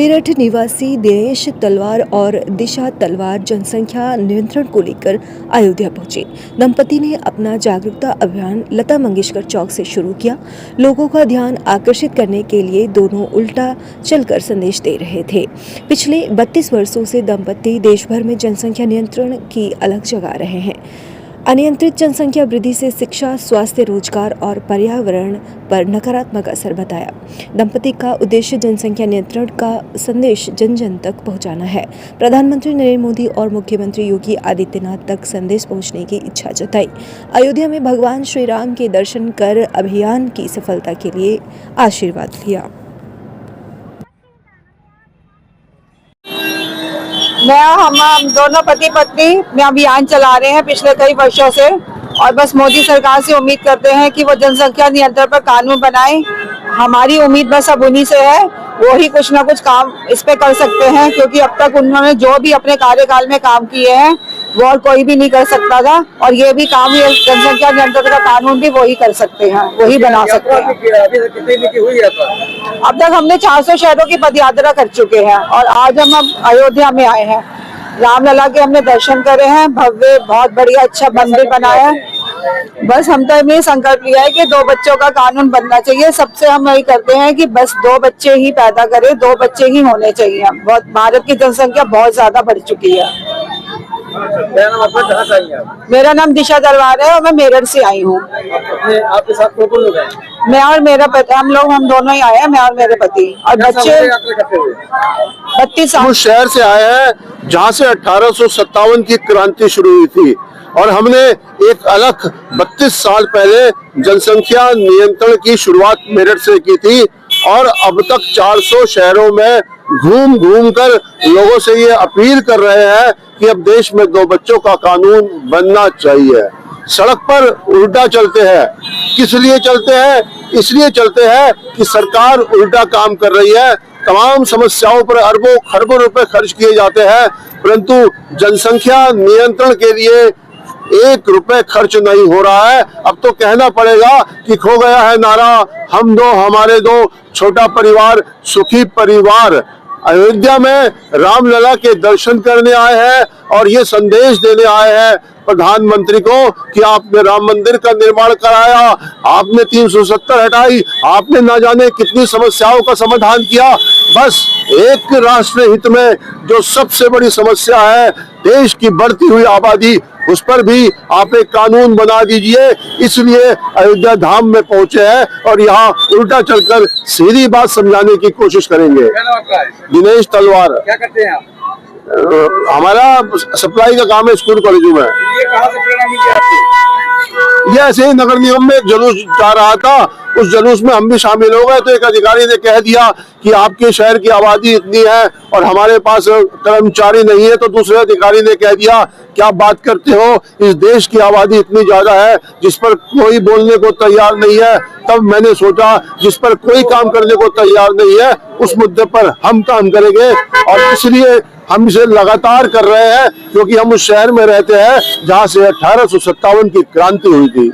मेरठ निवासी दिनेश तलवार और दिशा तलवार जनसंख्या नियंत्रण को लेकर अयोध्या पहुंचे। दंपति ने अपना जागरूकता अभियान लता मंगेशकर चौक से शुरू किया। लोगों का ध्यान आकर्षित करने के लिए दोनों उल्टा चलकर संदेश दे रहे थे। पिछले 32 वर्षों से दंपति देश भर में जनसंख्या नियंत्रण की अलग जगा रहे हैं। अनियंत्रित जनसंख्या वृद्धि से शिक्षा, स्वास्थ्य, रोजगार और पर्यावरण पर नकारात्मक असर बताया। दंपति का उद्देश्य जनसंख्या नियंत्रण का संदेश जन जन तक पहुंचाना है। प्रधानमंत्री नरेंद्र मोदी और मुख्यमंत्री योगी आदित्यनाथ तक संदेश पहुंचने की इच्छा जताई। अयोध्या में भगवान श्री राम के दर्शन कर अभियान की सफलता के लिए आशीर्वाद लिया। हम दोनों पति पत्नी में अभियान चला रहे हैं पिछले कई वर्षों से, और बस मोदी सरकार से उम्मीद करते हैं कि वो जनसंख्या नियंत्रण पर कानून बनाए। हमारी उम्मीद बस अब उन्हीं से है, वो ही कुछ ना कुछ काम इस पे कर सकते हैं, क्योंकि अब तक उन्होंने जो भी अपने कार्यकाल में काम किए हैं वो और कोई भी नहीं कर सकता था, और ये भी काम जनसंख्या नियंत्रण का कानून भी वही कर सकते हैं, वही बना सकते हैं। अब तक हमने 400 शहरों की पदयात्रा कर चुके हैं, और आज हम अयोध्या में आए हैं। रामलला के हमने दर्शन करे हैं, भव्य बहुत बढ़िया अच्छा मंदिर बनाया है। बस हम तो ये संकल्प लिया है कि 2 बच्चों का कानून बनना चाहिए। सबसे हम यही करते हैं कि बस 2 बच्चे ही पैदा करें, 2 बच्चे ही होने चाहिए। बहुत भारत की जनसंख्या बहुत ज्यादा बढ़ चुकी है। मेरा नाम दिशा तलवार है और मैं मेरठ से आई हूँ। आपके साथ कौन लोग हैं? मैं और मेरा पति, हम दोनों ही आए हैं, मैं और मेरे पति और बच्चे। 32 साल। उस शहर से आए हैं जहाँ से 1857 की क्रांति शुरू हुई थी, और हमने एक अलग 32 साल पहले जनसंख्या नियंत्रण की शुरुआत मेरठ से की थी, और अब तक 400 शहरों में घूम घूम कर लोगों से ये अपील कर रहे हैं कि अब देश में 2 बच्चों का कानून बनना चाहिए। सड़क पर उल्टा चलते हैं, किस लिए चलते हैं? इसलिए चलते हैं कि सरकार उल्टा काम कर रही है। तमाम समस्याओं पर अरबों खरबों रुपए खर्च किए जाते हैं, परंतु जनसंख्या नियंत्रण के लिए 1 रुपए खर्च नहीं हो रहा है। अब तो कहना पड़ेगा कि खो गया है नारा हम 2 हमारे 2, छोटा परिवार सुखी परिवार। अयोध्या में रामलला के दर्शन करने आए हैं और ये संदेश देने आए हैं प्रधानमंत्री को कि आपने राम मंदिर का निर्माण कराया, आपने 370 हटाई, आपने ना जाने कितनी समस्याओं का समाधान किया। बस एक राष्ट्र हित में जो सबसे बड़ी समस्या है देश की बढ़ती हुई आबादी, उस पर भी आप एक कानून बना दीजिए। इसलिए अयोध्या धाम में पहुंचे हैं और यहाँ उल्टा चलकर सीधी बात समझाने की कोशिश करेंगे। दिनेश तलवार। क्या करते हैं आप? हमारा सप्लाई का काम है स्कूल कॉलेजों में। ये कहाँ से प्रेरणा मिली आपको? ये ऐसे ही नगर निगम में एक जुलूस जा रहा था, उस जुलूस में हम भी शामिल हो गए, तो एक अधिकारी ने कह दिया कि आपके शहर की आबादी इतनी है और हमारे पास कर्मचारी नहीं है, तो दूसरे अधिकारी ने कह दिया क्या बात करते हो, इस देश की आबादी इतनी ज्यादा है जिस पर कोई बोलने को तैयार नहीं है। तब मैंने सोचा जिस पर कोई काम करने को तैयार नहीं है उस मुद्दे पर हम काम करेंगे, और इसलिए हम इसे लगातार कर रहे हैं क्योंकि हम उस शहर में रहते हैं जहाँ से 1857 की क्रांति हुई थी।